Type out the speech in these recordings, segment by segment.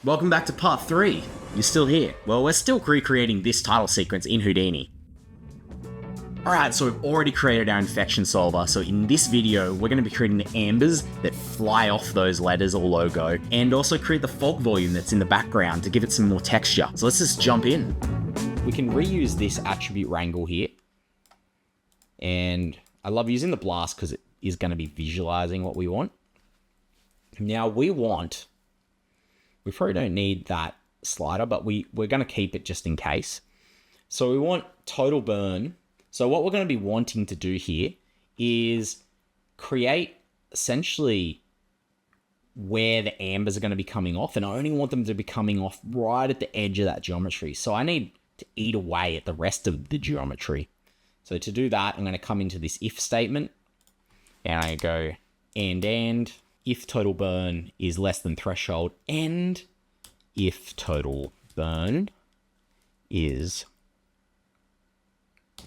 Welcome back to part 3. You're still here. Well, we're still recreating this title sequence in Houdini. Alright, so we've already created our infection solver, so in this video, we're going to be creating the embers that fly off those letters or logo, and also create the fog volume that's in the background to give it some more texture. So let's just jump in. We can reuse this attribute wrangle here, and I love using the blast because it is going to be visualizing what we want. Now we probably don't need that slider, but we're going to keep it just in case. So we want total burn. So what we're going to be wanting to do here is create essentially where the ambers are going to be coming off, and I only want them to be coming off right at the edge of that geometry. So I need to eat away at the rest of the geometry. So to do that, I'm going to come into this if statement, and I go and if total burn is less than threshold, and if total burn is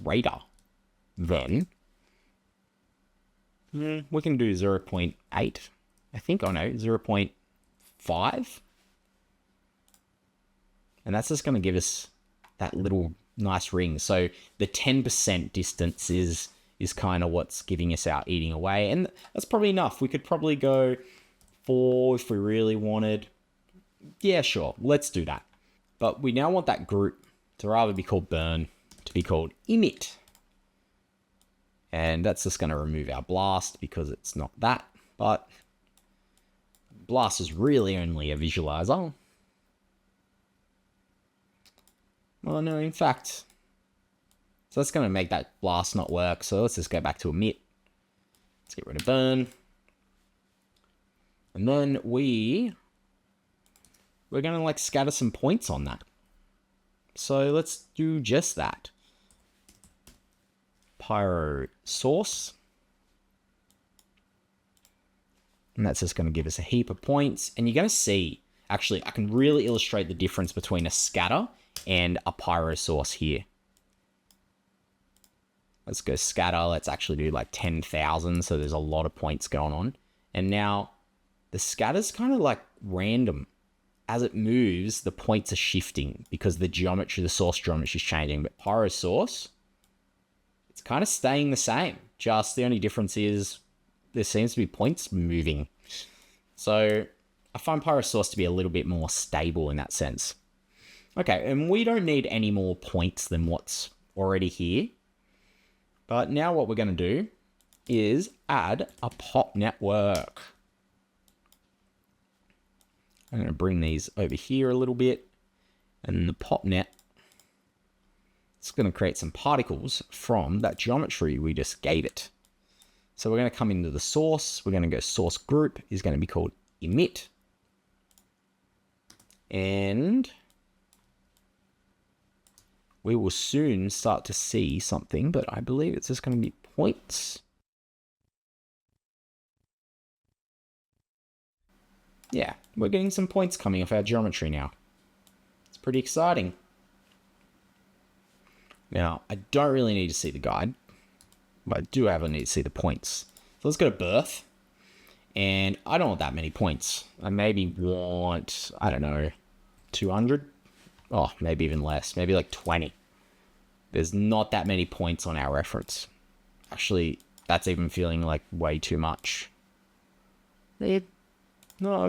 greater than, we can do 0.8, I think. Oh no, 0.5. And that's just going to give us that little nice ring. So the 10% distance is kind of what's giving us our eating away. And that's probably enough. We could probably go 4 if we really wanted. Yeah, sure. Let's do that. But we now want that group to rather be called burn to be called emit. And that's just going to remove our blast because it's not that. But blast is really only a visualizer. Oh no, in fact, so that's going to make that blast not work. So let's just go back to emit. Let's get rid of burn. And then we're going to like scatter some points on that. So let's do just that. Pyro source. And that's just going to give us a heap of points. And you're going to see, actually, I can really illustrate the difference between a scatter and a pyro source here. Let's go scatter. Let's actually do like 10,000. So there's a lot of points going on. And now the scatter's kind of like random. As it moves, the points are shifting because the geometry, the source geometry is changing. But pyro source, it's kind of staying the same. Just the only difference is there seems to be points moving. So I find pyro source to be a little bit more stable in that sense. Okay, and we don't need any more points than what's already here. But now what we're going to do is add a pop network. I'm going to bring these over here a little bit. And the pop net, it's going to create some particles from that geometry we just gave it. So we're going to come into the source. We're going to go source group is going to be called emit. And we will soon start to see something, but I believe it's just going to be points. Yeah, we're getting some points coming off our geometry now. It's pretty exciting. Now, I don't really need to see the guide, but I do have a need to see the points. So let's go to birth. And I don't want that many points. I maybe want, I don't know, 200? Oh, maybe even less. Maybe like 20. There's not that many points on our reference. Actually, that's even feeling like way too much. No,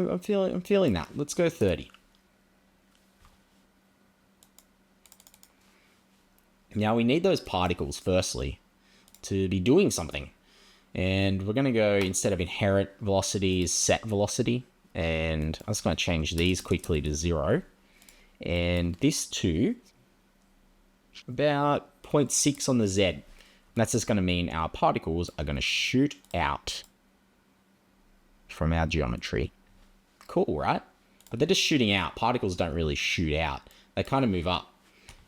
I'm feeling that. Let's go 30. Now we need those particles firstly to be doing something. And we're going to go, instead of inherent velocity, is set velocity. And I'm just going to change these quickly to 0. And this to about 0.6 on the Z. And that's just going to mean our particles are going to shoot out from our geometry. Cool, right? But they're just shooting out. Particles don't really shoot out. They kind of move up.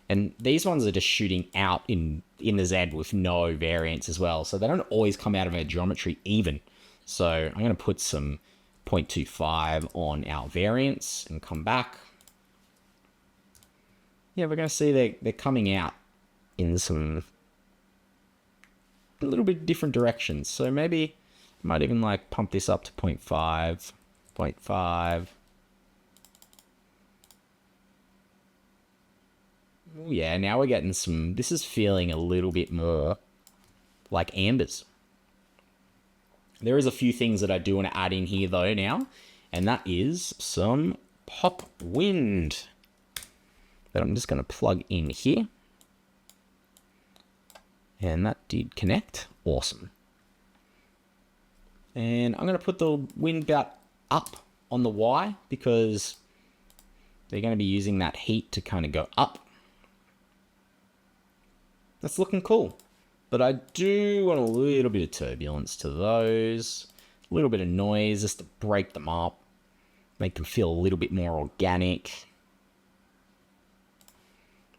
And these ones are just shooting out in the Z with no variance as well. So they don't always come out of our geometry even. So I'm going to put some 0.25 on our variance and come back. Yeah, we're going to see they're coming out in some a little bit different directions. So maybe I might even like pump this up to 0.5, 0.5. Oh yeah, now we're getting some... This is feeling a little bit more like embers. There is a few things that I do want to add in here though now, and that is some pop wind that I'm just going to plug in here. And that did connect. Awesome. And I'm going to put the wind belt up on the Y because they're going to be using that heat to kind of go up. That's looking cool. But I do want a little bit of turbulence to those. A little bit of noise just to break them up. Make them feel a little bit more organic.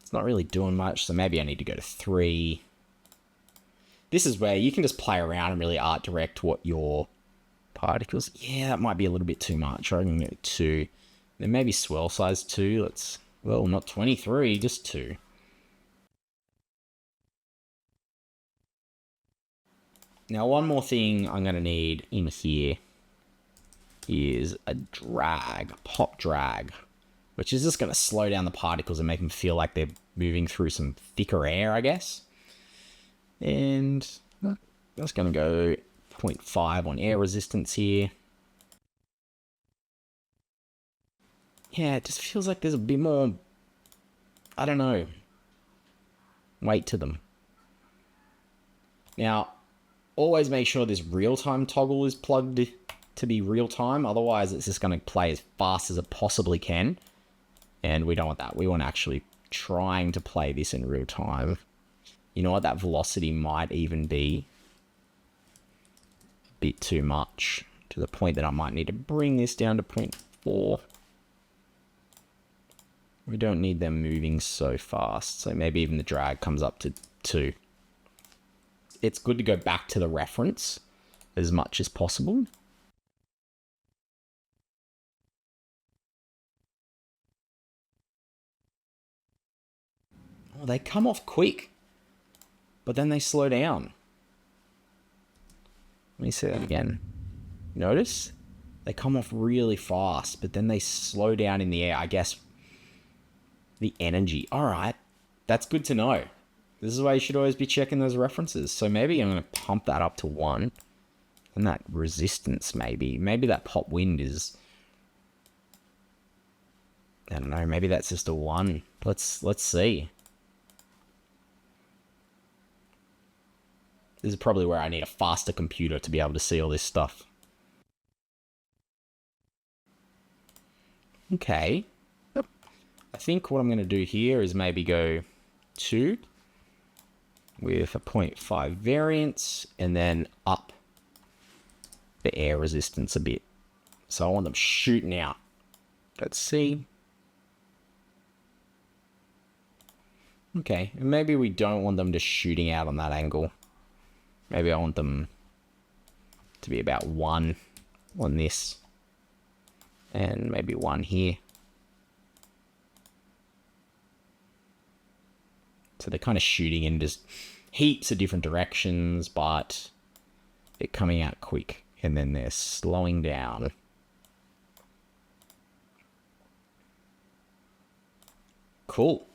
It's not really doing much, so maybe I need to go to 3. This is where you can just play around and really art direct what your particles... Yeah, that might be a little bit too much. I can go 2. Then maybe swirl size 2. Let's... Well, not 23, just 2. Now, one more thing I'm going to need in here is a drag, a pop drag, which is just going to slow down the particles and make them feel like they're moving through some thicker air, I guess. And that's going to go 0.5 on air resistance here. Yeah, it just feels like there's a bit more, I don't know, weight to them. Now, always make sure this real-time toggle is plugged to be real-time. Otherwise, it's just going to play as fast as it possibly can. And we don't want that. We want actually trying to play this in real-time. You know what? That velocity might even be a bit too much, to the point that I might need to bring this down to 0.4. We don't need them moving so fast. So maybe even the drag comes up to 2. It's good to go back to the reference as much as possible. Oh, they come off quick, but then they slow down. Let me say that again. Notice? They come off really fast, but then they slow down in the air. I guess the energy. All right, that's good to know. This is why you should always be checking those references. So maybe I'm going to pump that up to 1. And that resistance maybe. Maybe that pop wind is... I don't know, maybe that's just a 1. Let's see. This is probably where I need a faster computer to be able to see all this stuff. Okay. Yep. I think what I'm going to do here is maybe go 2 with a 0.5 variance and then up the air resistance a bit. So I want them shooting out. Let's see. Okay, and maybe we don't want them just shooting out on that angle. Maybe I want them to be about 1 on this. And maybe 1 here. So they're kind of shooting in just heaps of different directions, but they're coming out quick. And then they're slowing down. Cool.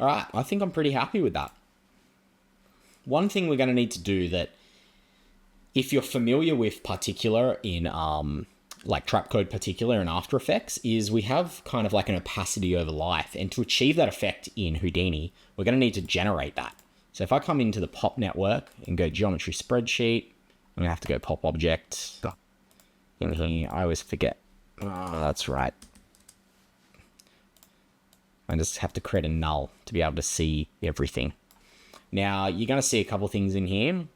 Alright, I think I'm pretty happy with that. One thing we're going to need to do that, if you're familiar with particular in, like trapcode particular in After Effects, is we have kind of like an opacity over life. And to achieve that effect in Houdini, we're going to need to generate that. So if I come into the pop network and go geometry spreadsheet, I'm going to have to go pop object. In here, I always forget. Oh, that's right. I just have to create a null to be able to see everything. Now, you're going to see a couple things in here.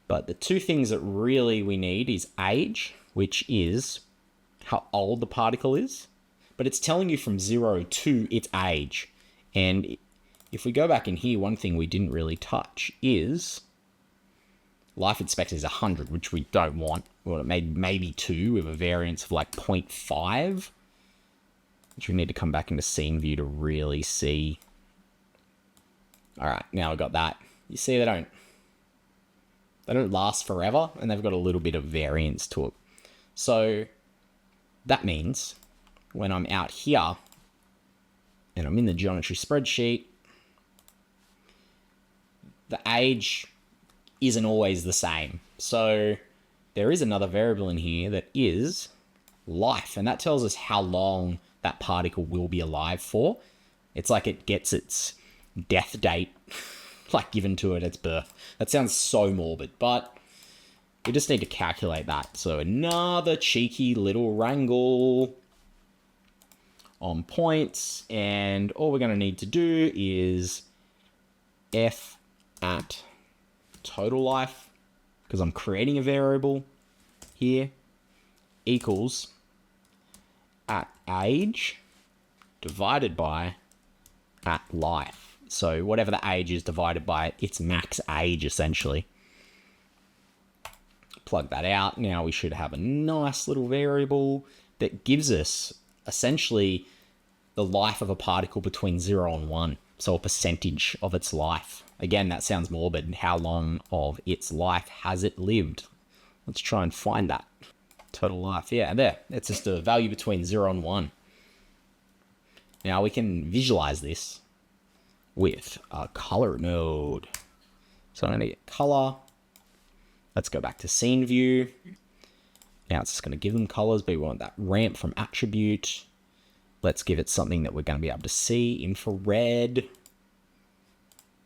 But the 2 things that really we need is age, which is how old the particle is. But it's telling you from 0 to its age. And if we go back in here, one thing we didn't really touch is life expectancy is 100, which we don't want. Well, it made maybe 2 with a variance of like 0.5. Which we need to come back into scene view to really see. Alright, now I've got that. You see, they don't last forever, and they've got a little bit of variance to it. So that means when I'm out here, and I'm in the geometry spreadsheet, the age isn't always the same. So there is another variable in here that is life, and that tells us how long that particle will be alive for. It's like it gets its death date like given to it at its birth. That sounds so morbid, but we just need to calculate that. So another cheeky little wrangle on points, and all we're going to need to do is f at total life, because I'm creating a variable here, equals at age divided by at life. So whatever the age is divided by its max age, essentially. Plug that out. Now we should have a nice little variable that gives us essentially the life of a particle between 0 and 1. So a percentage of its life. Again, that sounds morbid. How long of its life has it lived? Let's try and find that. Total life. Yeah, there. It's just a value between 0 and 1. Now we can visualize this with a color node. So I'm going to get color. Let's go back to scene view. Now it's just going to give them colors, but we want that ramp from attribute. Let's give it something that we're going to be able to see. Infrared.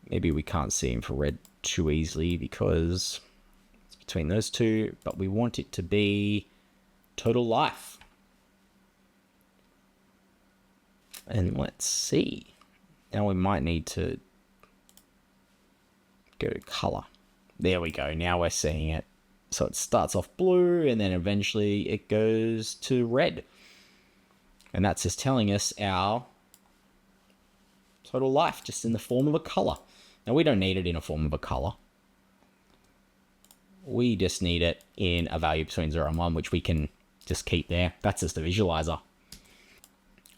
Maybe we can't see infrared too easily because it's between those two, but we want it to be total life. And let's see. Now we might need to go to color. There we go. Now we're seeing it. So it starts off blue and then eventually it goes to red. And that's just telling us our total life just in the form of a color. Now we don't need it in a form of a color. We just need it in a value between 0 and 1, which we can just keep there. That's just a visualizer.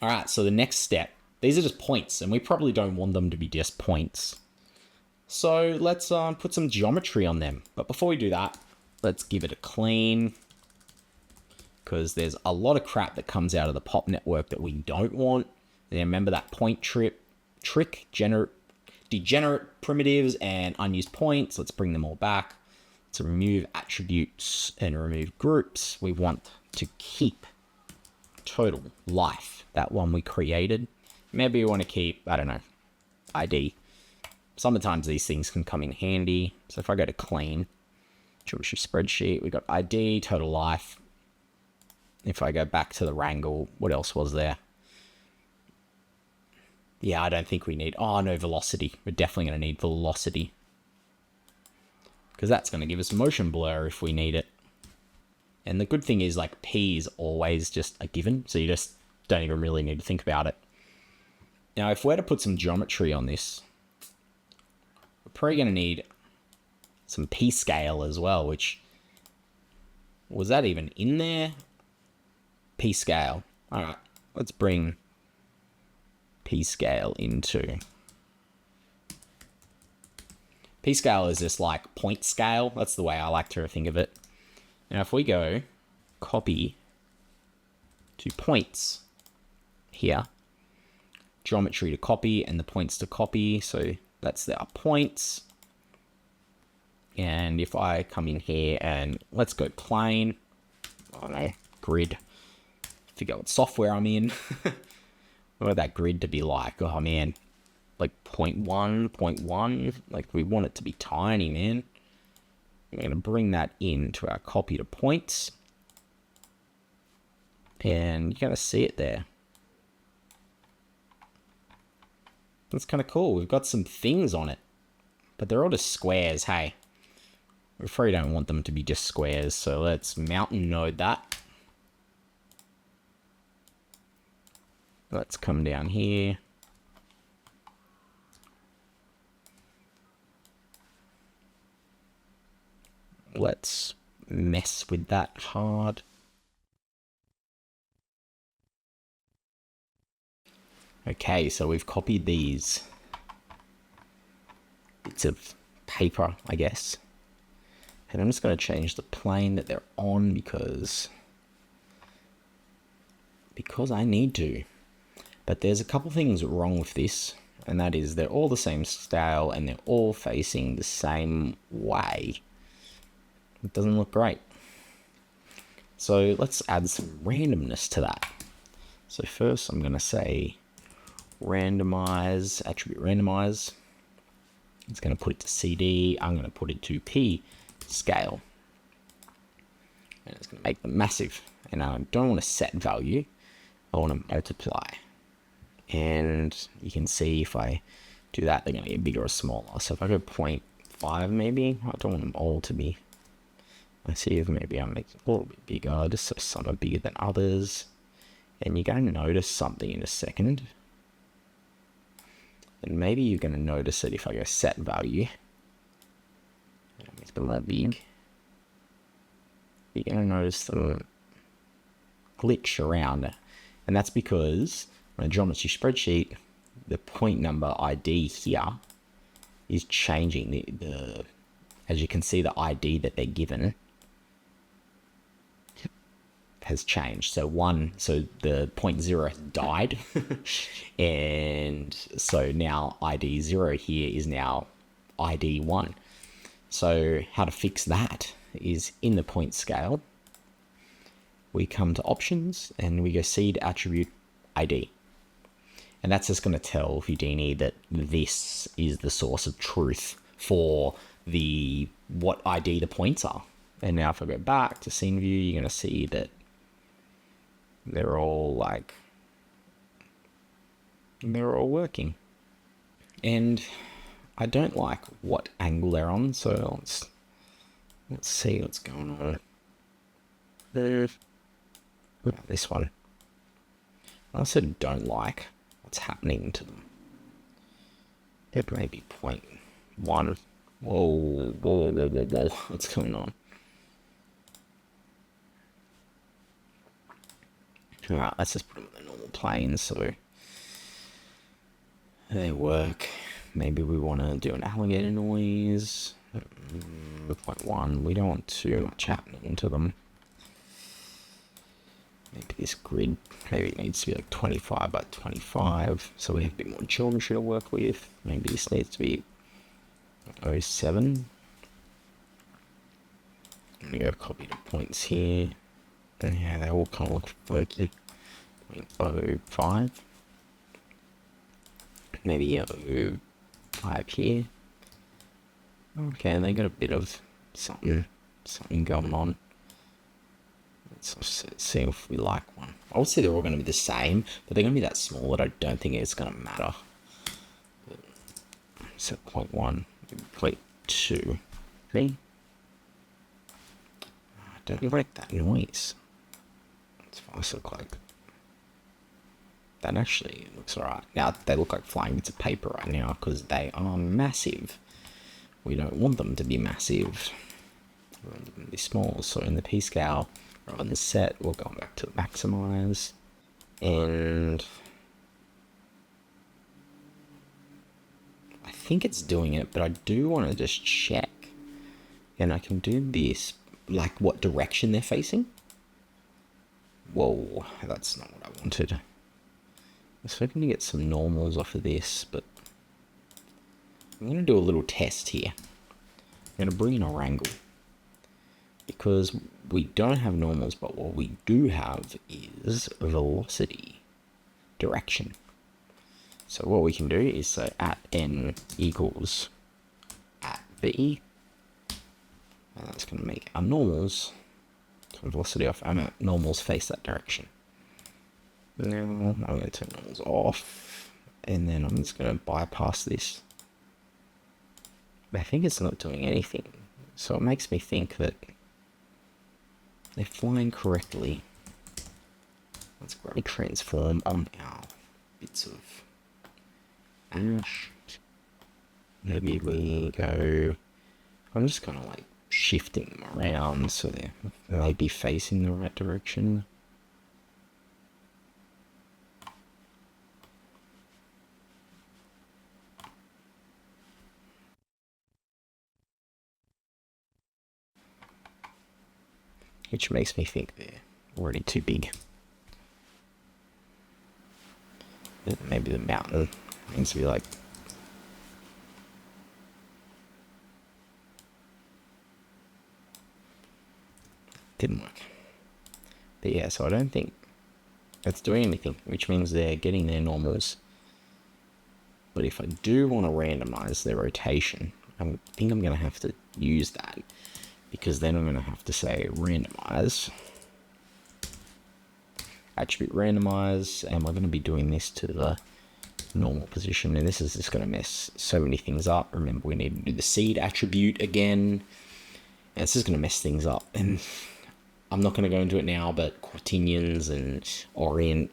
All right, so the next step, these are just points, and we probably don't want them to be just points. So let's put some geometry on them. But before we do that, let's give it a clean, because there's a lot of crap that comes out of the pop network that we don't want. And remember that point trick, degenerate primitives and unused points. Let's bring them all back. To remove attributes and remove groups, we want to keep total life, that one we created. Maybe we want to keep, I don't know, ID. Sometimes these things can come in handy. So if I go to clean, geometry spreadsheet, we got ID, total life. If I go back to the wrangle, what else was there? Yeah, I don't think we need, oh no, velocity. We're definitely going to need velocity, because that's going to give us motion blur if we need it. And the good thing is, like, P is always just a given, so you just don't even really need to think about it. Now, if we're to put some geometry on this, we're probably going to need some P scale as well, which, was that even in there? P scale. All right, let's bring P scale into... P scale is just like point scale. That's the way I like to think of it. Now, if we go copy to points here, geometry to copy and the points to copy. So that's our points. And if I come in here and let's go plane, oh no, grid. Figure out what software I'm in. What would that grid to be like? Oh man, like 0.1, 0.1. Like we want it to be tiny, man. We're going to bring that into our copy to points. And you're going to see it there. That's kind of cool. We've got some things on it. But they're all just squares, hey. We probably don't want them to be just squares. So let's mountain node that. Let's come down here. Let's mess with that hard. Okay, so we've copied these bits of paper, I guess. And I'm just going to change the plane that they're on because I need to. But there's a couple things wrong with this, and that is they're all the same scale and they're all facing the same way. It doesn't look great. So let's add some randomness to that. So first I'm going to say randomize, attribute randomize. It's going to put it to CD. I'm going to put it to P scale. And it's going to make them massive. And I don't want to set value. I want to multiply. And you can see if I do that, they're going to get bigger or smaller. So if I go 0.5 maybe, I don't want them all to be. I see if maybe I make it a little bit bigger, just so some are bigger than others. And you're going to notice something in a second. And maybe you're going to notice that if I go set value, it's a little big, you're going to notice the glitch around. And that's because on a geometry spreadsheet, the point number ID here is changing. The as you can see, the ID that they're given has changed. So the 0.0 has died. And so now ID 0 here is now ID 1. So how to fix that is in the point scale, we come to options and we go seed attribute ID. And that's just going to tell Houdini that this is the source of truth for what ID the points are. And now if I go back to scene view, you're going to see that they're all working. And I don't like what angle they're on, so let's see what's going on. This one. I also don't like what's happening to them. It may be 0.1. Whoa, what's going on? Alright, let's just put them in the normal plane so they work. Maybe we want to do an alligator noise. 0.1. We don't want too much happening to them. Maybe this grid, maybe it needs to be like 25 by 25, so we have a bit more geometry to work with. Maybe this needs to be 07. I'm going to go copy the points here. And yeah, they all kind of look funky. 0.05. Maybe 05 here. Okay, and they got a bit of something going on. Let's see if we like one. I would say they're all going to be the same, but they're going to be that small that I don't think it's going to matter. So 0.1, 0.2. See? I don't like that noise. It's supposed to look like that. Actually looks alright. Now they look like flying bits of paper right now because they are massive. We don't want them to be massive. We want them to be small. So in the P scale, on the set, we'll go back to maximize, and I think it's doing it, but I do want to just check, and I can do this, like what direction they're facing. Whoa, that's not what I wanted. I was hoping to get some normals off of this, but I'm going to do a little test here. I'm going to bring in our angle, because we don't have normals, but what we do have is velocity direction. So what we can do is say at n equals at v, and that's going to make our normals, so velocity off, our normals face that direction. Now I'm going to turn normals off, and then I'm just going to bypass this. But I think it's not doing anything, so it makes me think that they're flying correctly. Let's grab a transform our bits of ash. Maybe we go, I'm just kind of like shifting them around so they may be facing the right direction. Which makes me think they're already too big. Maybe the mountain needs to be like... Didn't work. But yeah, so I don't think it's doing anything, which means they're getting their normals. But if I do want to randomize their rotation, I think I'm going to have to use that, because then I'm going to have to say randomize, attribute randomize, and we're going to be doing this to the normal position, and this is just going to mess so many things up. Remember, we need to do the seed attribute again, and it's just going to mess things up, and I'm not going to go into it now, but quaternions and orient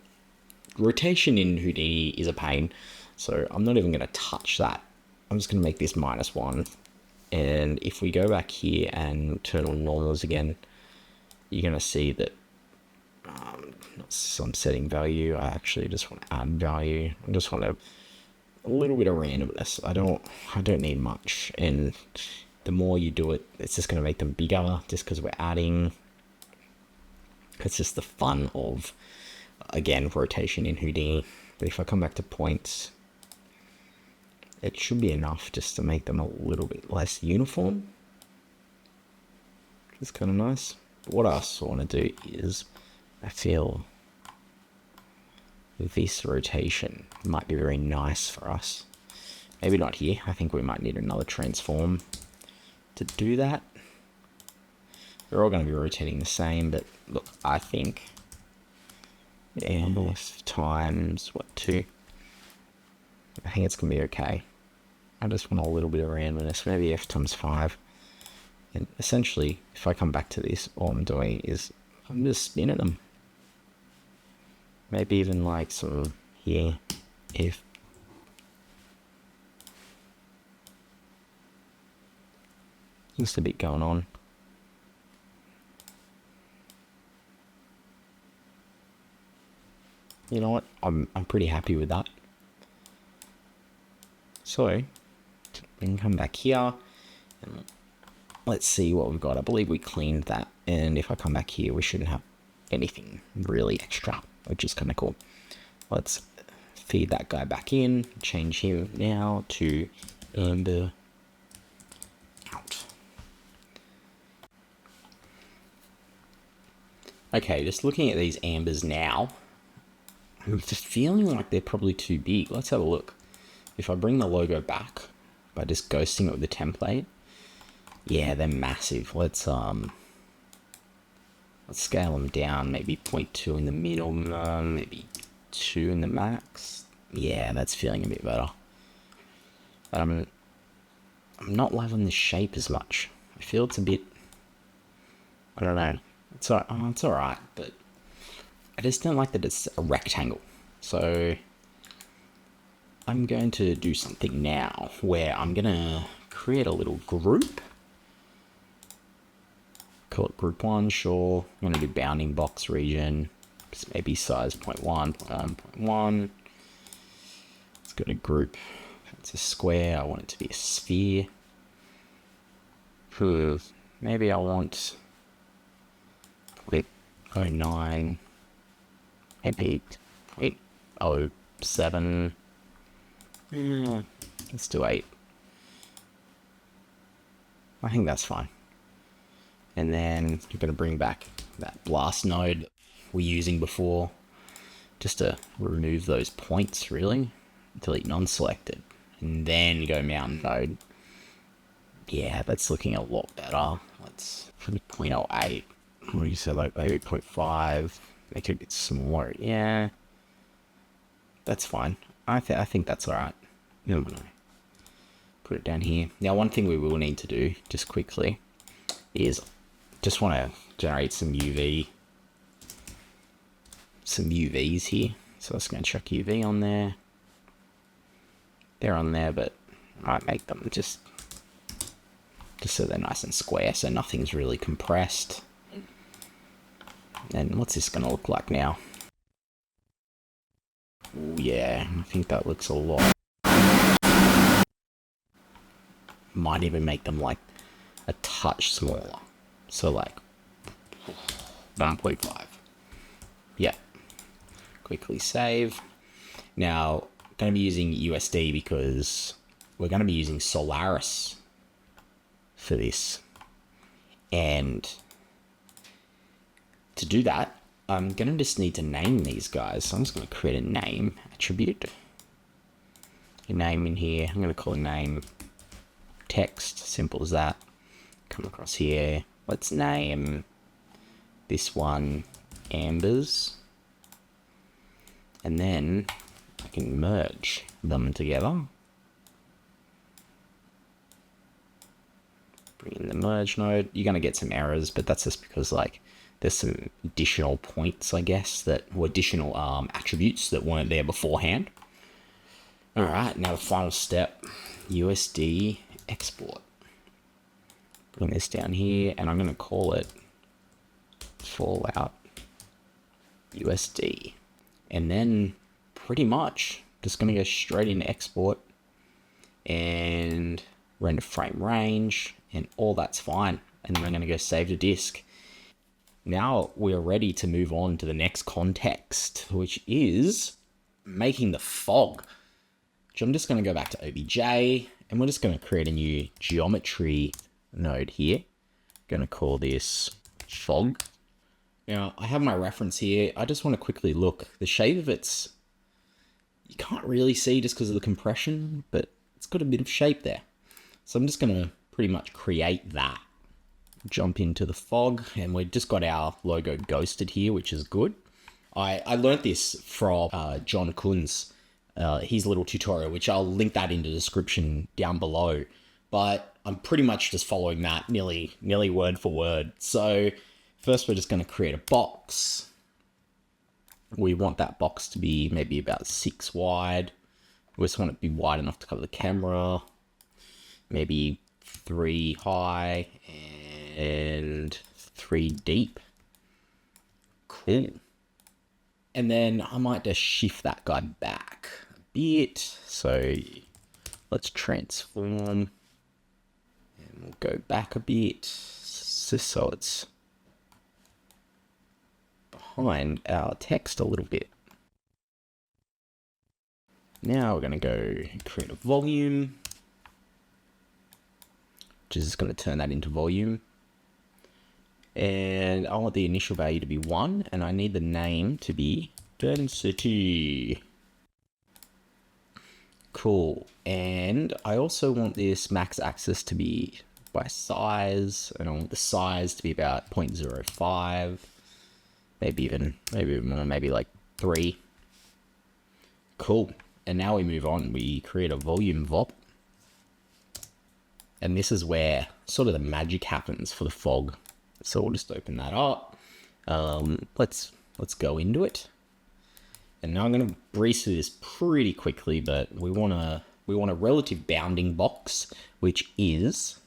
rotation in Houdini is a pain, so I'm not even going to touch that. I'm just going to make this -1, and if we go back here and turn on normals again, you're going to see that not some setting value. I actually just want to add value. I just want a little bit of randomness. I don't need much, and the more you do it, it's just going to make them bigger, just because we're adding. It's just the fun of, again, rotation in Houdini. But if I come back to points, it should be enough just to make them a little bit less uniform. It's kind of nice. But what I also want to do is, I feel this rotation might be very nice for us. Maybe not here. I think we might need another transform to do that. They're all going to be rotating the same, but look, I think F times, what, 2? I think it's going to be okay. I just want a little bit of randomness, maybe F times 5. And essentially, if I come back to this, all I'm doing is I'm just spinning them. Maybe even like sort of here, if just a bit going on. You know what? I'm pretty happy with that. So we can come back here and let's see what we've got. I believe we cleaned that, and if I come back here, we shouldn't have anything really extra, which is kind of cool. Let's feed that guy back in, change him now to amber out. Okay, just looking at these ambers now, I'm just feeling like they're probably too big. Let's have a look. If I bring the logo back by just ghosting it with the template, yeah, they're massive. Let's scale them down, maybe 0.2 in the middle, maybe 2 in the max. Yeah, that's feeling a bit better. But I'm not loving the shape as much. I feel it's a bit, I don't know. It's alright, but I just don't like that it's a rectangle. So I'm going to do something now where I'm going to create a little group. Call it group 1, sure. I'm going to do bounding box region. Just maybe size 0.1, 0.1. Let's go to group. It's a square. I want it to be a sphere. Maybe I want 0.09. Maybe 0.07. Let's do 8. I think that's fine. And then you're going to bring back that blast node we're using before, just to remove those points, really. Delete non-selected. And then go mountain node. Yeah, that's looking a lot better. Let's 0.08. What do you say, like maybe 0.5? Make it a bit smaller. Yeah, that's fine. I think that's alright. No. Put it down here. Now, one thing we will need to do, just quickly, is just want to generate some UVs here. So I'm just going to chuck UV on there. They're on there, but I might make them just so they're nice and square, so nothing's really compressed. And what's this going to look like now? Ooh, yeah, I think that looks a lot. Might even make them like a touch smaller. So like 1.5. Yeah. Quickly save. Now, I'm going to be using USD because we're going to be using Solaris for this. And to do that, I'm going to just need to name these guys. So I'm just going to create a name attribute. A name in here. I'm going to call a name text. Simple as that. Come across here. Let's name this one embers. And then I can merge them together. Bring in the merge node. You're going to get some errors, but that's just because like there's some additional points, I guess, that were additional attributes that weren't there beforehand. All right, now the final step, USD export. Bring this down here, and I'm going to call it Fallout USD. And then pretty much just going to go straight into export and render frame range, and all that's fine. And then I'm going to go save to disk. Now we're ready to move on to the next context, which is making the fog. So I'm just going to go back to OBJ, and we're just going to create a new geometry node here. Going to call this fog. Now I have my reference here. I just want to quickly look. The shape of it's, you can't really see just because of the compression, but it's got a bit of shape there. So I'm just going to pretty much create that. Jump into the fog, and we've just got our logo ghosted here, which is good. I learned this from John Kunz, his little tutorial, which I'll link that in the description down below. But I'm pretty much just following that nearly word for word. So first we're just going to create a box. We want that box to be maybe about 6 wide. We just want it to be wide enough to cover the camera. Maybe 3 high and 3 deep. Cool. And then I might just shift that guy back a bit. So let's transform. And we'll go back a bit. So it's behind our text a little bit. Now we're going to go create a volume, which is just going to turn that into volume. And I want the initial value to be 1, and I need the name to be density. Cool. And I also want this max axis to be by size, and I want the size to be about 0.05, maybe more, maybe like 3. Cool. And now we move on. We create a volume VOP. And this is where sort of the magic happens for the fog. So we'll just open that up. Let's go into it. And now I'm going to breeze through this pretty quickly, but we want a relative bounding box, which is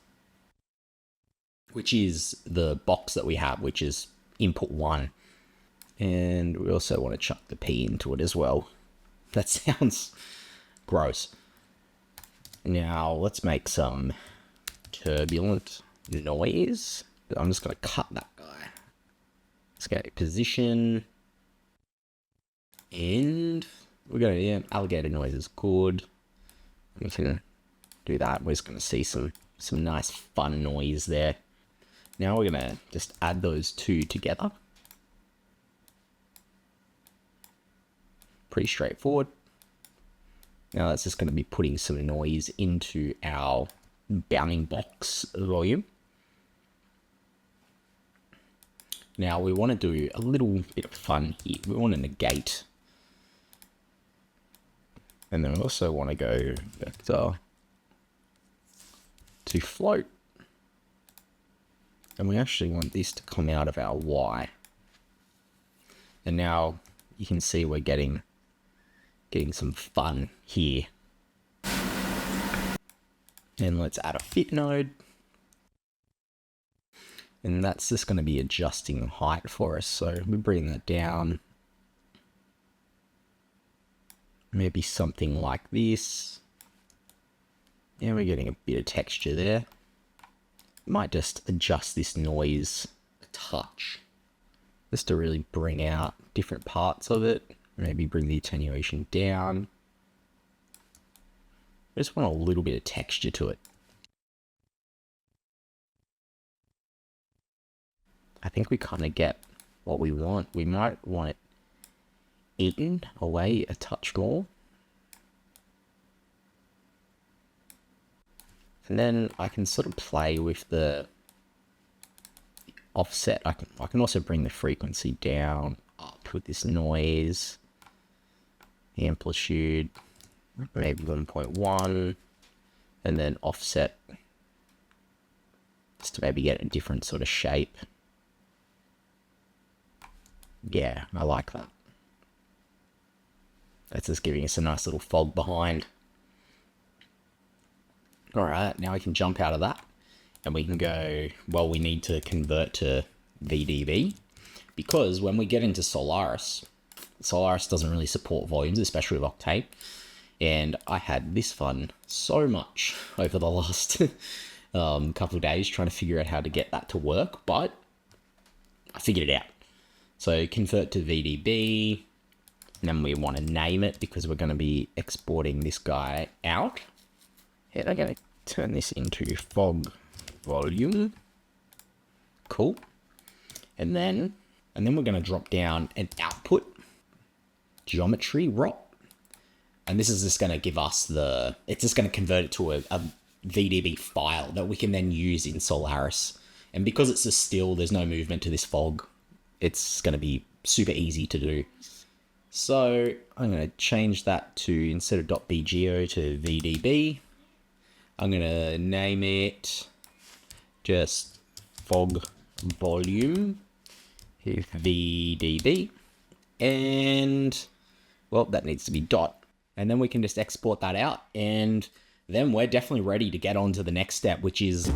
the box that we have, which is input 1. And we also want to chuck the P into it as well. That sounds gross. Now let's make some turbulent noise. I'm just going to cut that guy. Let's go position. And we're going to, yeah, alligator noise is good. I'm just going to do that. We're just going to see some nice fun noise there. Now we're going to just add those two together. Pretty straightforward. Now that's just going to be putting some noise into our bounding box volume. Now we want to do a little bit of fun here. We want to negate. And then we also want to go vector to float. And we actually want this to come out of our Y. And now you can see we're getting some fun here. And let's add a fit node. And that's just going to be adjusting height for us. So we bring that down. Maybe something like this. Yeah, we're getting a bit of texture there. Might just adjust this noise a touch, just to really bring out different parts of it. Maybe bring the attenuation down. I just want a little bit of texture to it. I think we kind of get what we want. We might want it eaten away a touch more. And then I can sort of play with the offset. I can also bring the frequency down, up with this noise, the amplitude, maybe 1.1, and then offset just to maybe get a different sort of shape. Yeah, I like that. That's just giving us a nice little fog behind. Alright, now we can jump out of that and we can go, well, we need to convert to VDB, because when we get into Solaris doesn't really support volumes, especially with Octane. And I had this fun so much over the last couple of days trying to figure out how to get that to work, but I figured it out. So convert to VDB, and then we want to name it because we're going to be exporting this guy out. And I'm going to turn this into fog volume. Cool. And then we're going to drop down an output geometry rot. And this is just going to give us it's just going to convert it to a VDB file that we can then use in Solaris. And because it's a still, there's no movement to this fog. It's going to be super easy to do. So I'm going to change that to, instead of .bgeo, to VDB. I'm going to name it just fog volume VDB. And, well, that needs to be dot. And then we can just export that out. And then we're definitely ready to get on to the next step, which is